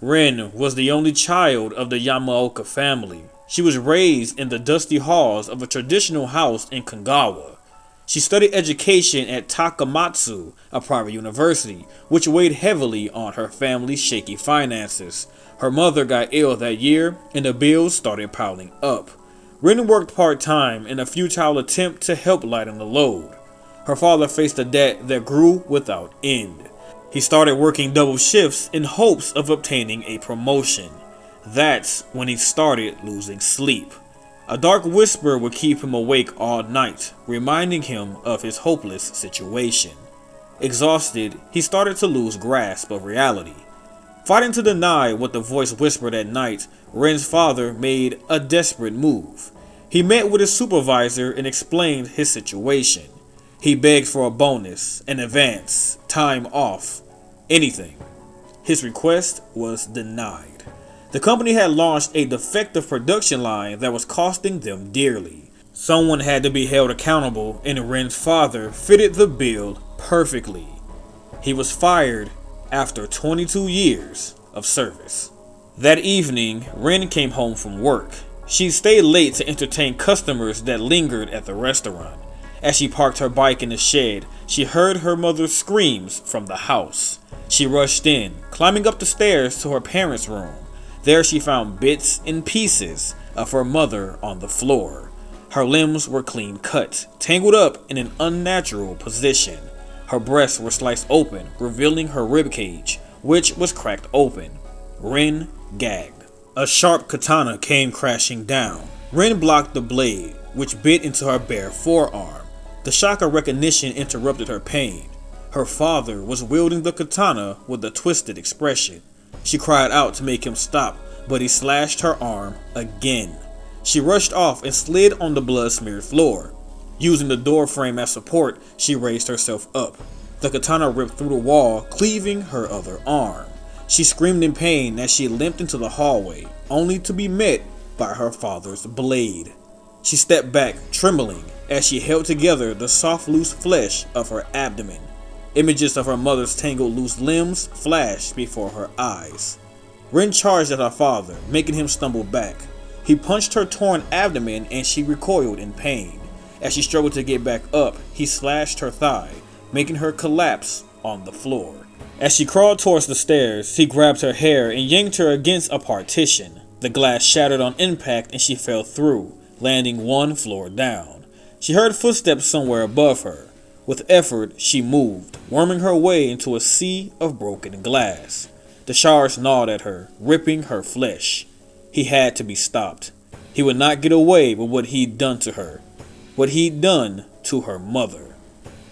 Rin was the only child of the Yamaoka family. She was raised in the dusty halls of a traditional house in Kanagawa. She studied education at Takamatsu, a private university, which weighed heavily on her family's shaky finances. Her mother got ill that year, and the bills started piling up. Rin worked part-time in a futile attempt to help lighten the load. Her father faced a debt that grew without end. He started working double shifts in hopes of obtaining a promotion. That's when he started losing sleep. A dark whisper would keep him awake all night, reminding him of his hopeless situation. Exhausted, he started to lose grasp of reality. Fighting to deny what the voice whispered at night, Ren's father made a desperate move. He met with his supervisor and explained his situation. He begged for a bonus, an advance, time off, anything. His request was denied. The company had launched a defective production line that was costing them dearly. Someone had to be held accountable, and Ren's father fitted the bill perfectly. He was fired after 22 years of service. That evening, Ren came home from work. She stayed late to entertain customers that lingered at the restaurant. As she parked her bike in the shed, she heard her mother's screams from the house. She rushed in, climbing up the stairs to her parents' room. There she found bits and pieces of her mother on the floor. Her limbs were clean cut, tangled up in an unnatural position. Her breasts were sliced open, revealing her ribcage, which was cracked open. Ren gagged. A sharp katana came crashing down. Ren blocked the blade, which bit into her bare forearm. The shock of recognition interrupted her pain. Her father was wielding the katana with a twisted expression. She cried out to make him stop, but he slashed her arm again. She rushed off and slid on the blood-smeared floor. Using the door frame as support, she raised herself up. The katana ripped through the wall, cleaving her other arm. She screamed in pain as she limped into the hallway, only to be met by her father's blade. She stepped back, trembling, as she held together the soft, loose flesh of her abdomen. Images of her mother's tangled loose limbs flashed before her eyes. Ren charged at her father, making him stumble back. He punched her torn abdomen and she recoiled in pain. As she struggled to get back up, he slashed her thigh, making her collapse on the floor. As she crawled towards the stairs, he grabbed her hair and yanked her against a partition. The glass shattered on impact and she fell through, landing one floor down. She heard footsteps somewhere above her. With effort, she moved, worming her way into a sea of broken glass. The shards gnawed at her, ripping her flesh. He had to be stopped. He would not get away with what he'd done to her. What he'd done to her mother.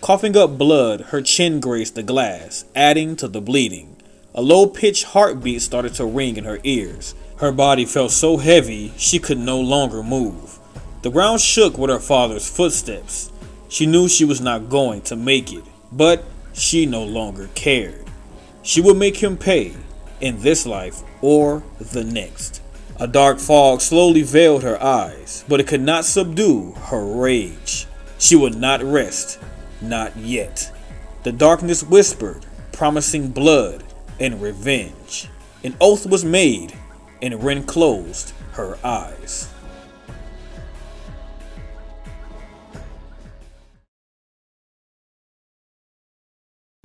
Coughing up blood, her chin grazed the glass, adding to the bleeding. A low-pitched heartbeat started to ring in her ears. Her body felt so heavy, she could no longer move. The ground shook with her father's footsteps. She knew she was not going to make it, but she no longer cared. She would make him pay, in this life or the next. A dark fog slowly veiled her eyes, but it could not subdue her rage. She would not rest, not yet. The darkness whispered, promising blood and revenge. An oath was made, and Ren closed her eyes.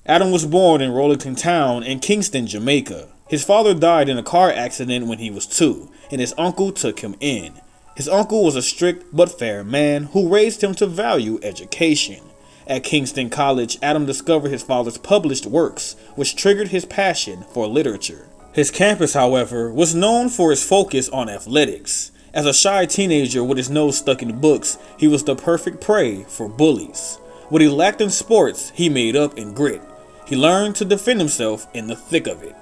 Adam was born in Rollington Town in Kingston, Jamaica. His father died in a car accident when he was 2, and his uncle took him in. His uncle was a strict but fair man who raised him to value education. At Kingston College, Adam discovered his father's published works, which triggered his passion for literature. His campus, however, was known for its focus on athletics. As a shy teenager with his nose stuck in books, he was the perfect prey for bullies. What he lacked in sports, he made up in grit. He learned to defend himself in the thick of it.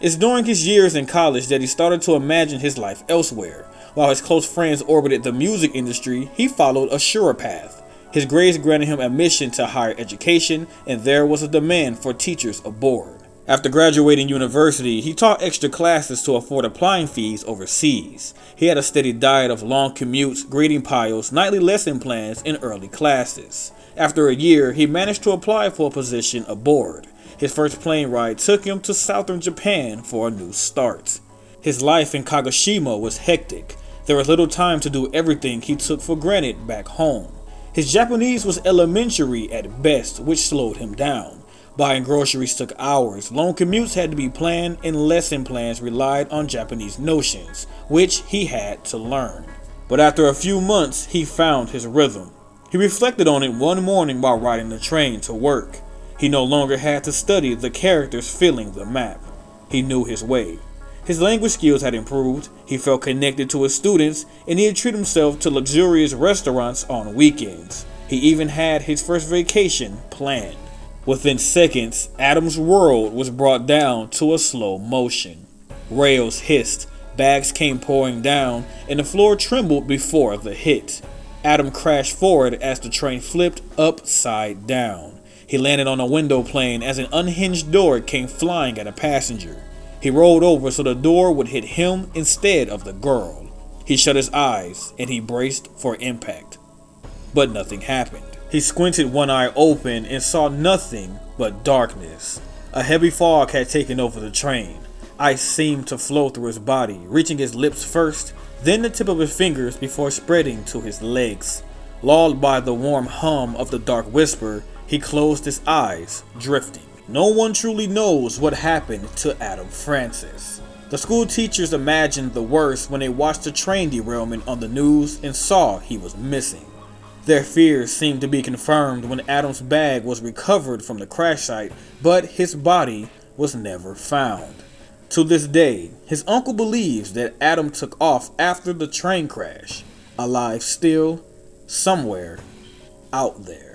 It's during his years in college that he started to imagine his life elsewhere. While his close friends orbited the music industry, he followed a surer path. His grades granted him admission to higher education, and there was a demand for teachers aboard. After graduating university, he taught extra classes to afford applying fees overseas. He had a steady diet of long commutes, grading piles, nightly lesson plans, and early classes. After a year, he managed to apply for a position aboard. His first plane ride took him to southern Japan for a new start. His life in Kagoshima was hectic. There was little time to do everything he took for granted back home. His Japanese was elementary at best, which slowed him down. Buying groceries took hours, long commutes had to be planned, and lesson plans relied on Japanese notions, which he had to learn. But after a few months, he found his rhythm. He reflected on it one morning while riding the train to work. He no longer had to study the characters filling the map. He knew his way. His language skills had improved, he felt connected to his students, and he had treated himself to luxurious restaurants on weekends. He even had his first vacation planned. Within seconds, Adam's world was brought down to a slow motion. Rails hissed, bags came pouring down, and the floor trembled before the hit. Adam crashed forward as the train flipped upside down. He landed on a window pane as an unhinged door came flying at a passenger. He rolled over so the door would hit him instead of the girl. He shut his eyes and he braced for impact. But nothing happened. He squinted one eye open and saw nothing but darkness. A heavy fog had taken over the train. Ice seemed to flow through his body, reaching his lips first, then the tip of his fingers before spreading to his legs. Lulled by the warm hum of the dark whisper, he closed his eyes, drifting. No one truly knows what happened to Adam Francis. The school teachers imagined the worst when they watched the train derailment on the news and saw he was missing. Their fears seemed to be confirmed when Adam's bag was recovered from the crash site, but his body was never found. To this day, his uncle believes that Adam took off after the train crash, alive still, somewhere out there.